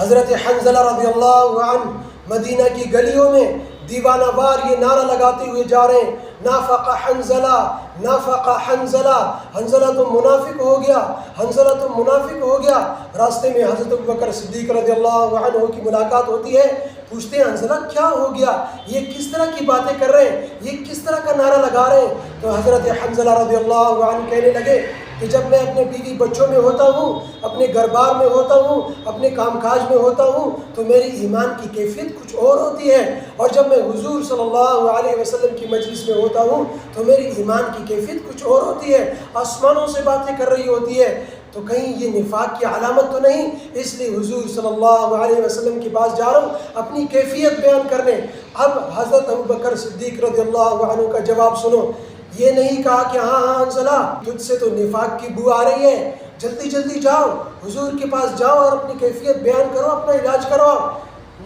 حضرت حنظلہ رضی اللہ عنہ مدینہ کی گلیوں میں دیوانہ وار یہ نعرہ لگاتے ہوئے جا رہے ہیں، نافق حنظلہ، نافق حنظلہ، حنظلہ تو منافق ہو گیا، حنظلہ تو منافق ہو گیا۔ راستے میں حضرت ابوبکر صدیق رضی اللہ عنہ کی ملاقات ہوتی ہے، پوچھتے ہیں حنظلہ کیا ہو گیا، یہ کس طرح کی باتیں کر رہے ہیں، یہ کس طرح کا نعرہ لگا رہے ہیں؟ تو حضرت حنظلہ رضی اللہ عنہ کہنے لگے کہ جب میں اپنے بیوی بچوں میں ہوتا ہوں، اپنے گھر بار میں ہوتا ہوں، اپنے کام کاج میں ہوتا ہوں، تو میری ایمان کی کیفیت کچھ اور ہوتی ہے، اور جب میں حضور صلی اللہ علیہ وسلم کی مجلس میں ہوتا ہوں تو میری ایمان کی کیفیت کچھ اور ہوتی ہے، آسمانوں سے باتیں کر رہی ہوتی ہے۔ تو کہیں یہ نفاق کی علامت تو نہیں؟ اس لیے حضور صلی اللہ علیہ وسلم کے پاس جا رہا ہوں اپنی کیفیت بیان کرنے۔ اب حضرت ابوبکر صدیق رضی اللہ عنہ کا جواب سنو، یہ نہیں کہا کہ ہاں حنظلہ تجھ سے تو نفاق کی بو آ رہی ہے، جلدی جلدی جاؤ حضور کے پاس جاؤ اور اپنی کیفیت بیان کرو، اپنا علاج کرو۔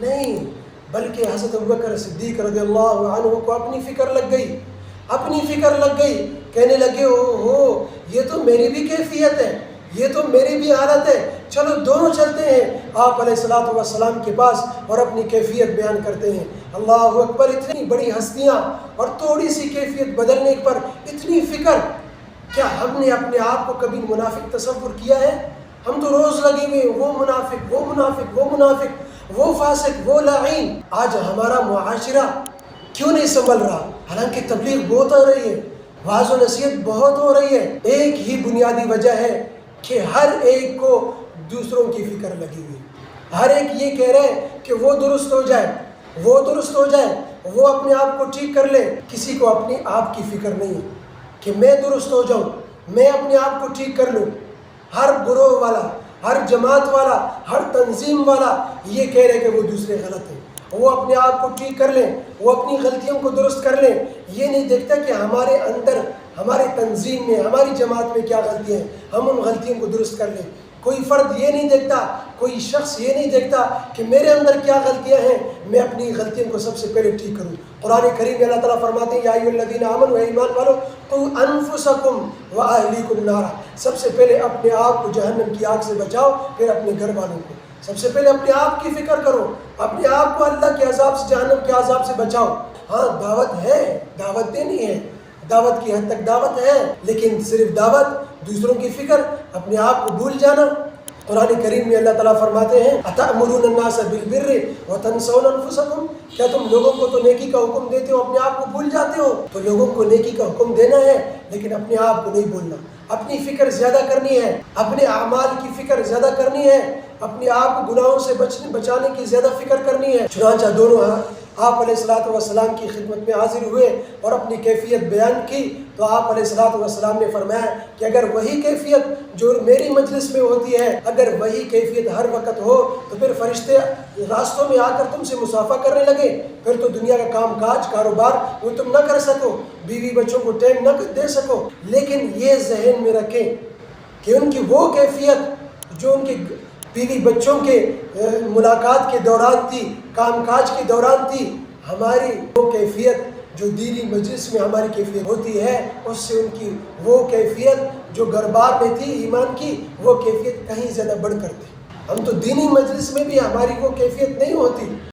نہیں، بلکہ حضرت ابوبکر صدیق رضی اللہ عنہ کو اپنی فکر لگ گئی، اپنی فکر لگ گئی، کہنے لگے اوہو یہ تو میری بھی کیفیت ہے، یہ تو میری بھی حالت ہے، چلو دونوں چلتے ہیں آپ علیہ الصلوۃ والسلام کے پاس اور اپنی کیفیت بیان کرتے ہیں۔ اللہ اکبر، اتنی بڑی ہستیاں اور تھوڑی سی کیفیت بدلنے پر اتنی فکر! کیا ہم نے اپنے آپ کو کبھی منافق تصور کیا ہے؟ ہم تو روز لگے ہوئے وہ منافق، وہ منافق، وہ منافق، وہ فاسق، وہ لعین۔ آج ہمارا معاشرہ کیوں نہیں سنبھل رہا؟ حالانکہ تبلیغ بہت ہو رہی ہے، وعظ و نصیحت بہت ہو رہی ہے، ایک ہی بنیادی وجہ ہے کہ ہر ایک کو دوسروں کی فکر لگی ہوئی، ہر ایک یہ کہہ رہے ہیں کہ وہ درست ہو جائے، وہ درست ہو جائے، وہ اپنے آپ کو ٹھیک کر لے۔ کسی کو اپنی آپ کی فکر نہیں ہے کہ میں درست ہو جاؤں، میں اپنے آپ کو ٹھیک کر لوں۔ ہر گروہ والا، ہر جماعت والا، ہر تنظیم والا یہ کہہ رہے کہ وہ دوسرے غلط ہیں، وہ اپنے آپ کو ٹھیک کر لیں، وہ اپنی غلطیوں کو درست کر لیں۔ یہ نہیں دیکھتا کہ ہمارے اندر، ہمارے تنظیم میں، ہماری جماعت میں کیا غلطیاں ہیں، ہم ان غلطیوں کو درست کر لیں۔ کوئی فرد یہ نہیں دیکھتا، کوئی شخص یہ نہیں دیکھتا کہ میرے اندر کیا غلطیاں ہیں، میں اپنی غلطیوں کو سب سے پہلے ٹھیک کروں۔ قرآن کریم میں اللہ تعالیٰ فرماتے ہیں یا ایھا الذین آمنوا، اے ایمان والو، قوا انفسکم واہلیکم نارا، سب سے پہلے اپنے آپ کو جہنم کی آگ سے بچاؤ، پھر اپنے گھر والوں کو۔ سب سے پہلے اپنے آپ کی فکر کرو، اپنے آپ کو اللہ کے عذاب سے، جہنم کے عذاب سے بچاؤ۔ ہاں دعوت ہے، دعوت دینی ہے، دعوت کی حد تک دعوت ہے، لیکن صرف دعوت، دوسروں کی فکر، اپنے آپ کو بھول جانا۔ قرآن کریم میں اللہ تعالیٰ فرماتے ہیں اتأمرون الناس بالبر وتنسون انفسکم، کیا تم لوگوں کو تو نیکی کا حکم دیتے ہو، اپنے آپ کو بھول جاتے ہو؟ تو لوگوں کو نیکی کا حکم دینا ہے لیکن اپنے آپ کو نہیں بھولنا، اپنی فکر زیادہ کرنی ہے، اپنے اعمال کی فکر زیادہ کرنی ہے، اپنے آپ کو گناہوں سے بچانے کی زیادہ فکر کرنی ہے۔ چنانچہ دونوں آپ علیہ الصلوۃ والسلام کی خدمت میں حاضر ہوئے اور اپنی کیفیت بیان کی، تو آپ علیہ الصلوۃ والسلام نے فرمایا کہ اگر وہی کیفیت جو میری مجلس میں ہوتی ہے، اگر وہی کیفیت ہر وقت ہو تو پھر فرشتے راستوں میں آ کر تم سے مصافحہ کرنے لگے، پھر تو دنیا کا کام کاج، کاروبار وہ تم نہ کر سکو، بیوی بچوں کو ٹائم نہ دے سکو۔ لیکن یہ ذہن میں رکھیں کہ ان کی وہ کیفیت جو ان کے بیوی بچوں کے ملاقات کے دوران تھی، کام کاج کے دوران تھی، ہماری وہ کیفیت جو دینی مجلس میں ہماری کیفیت ہوتی ہے، اس سے ان کی وہ کیفیت جو گھر بار میں تھی ایمان کی، وہ کیفیت کہیں زیادہ بڑھ کر تھی۔ ہم تو دینی مجلس میں بھی ہماری وہ کیفیت نہیں ہوتی۔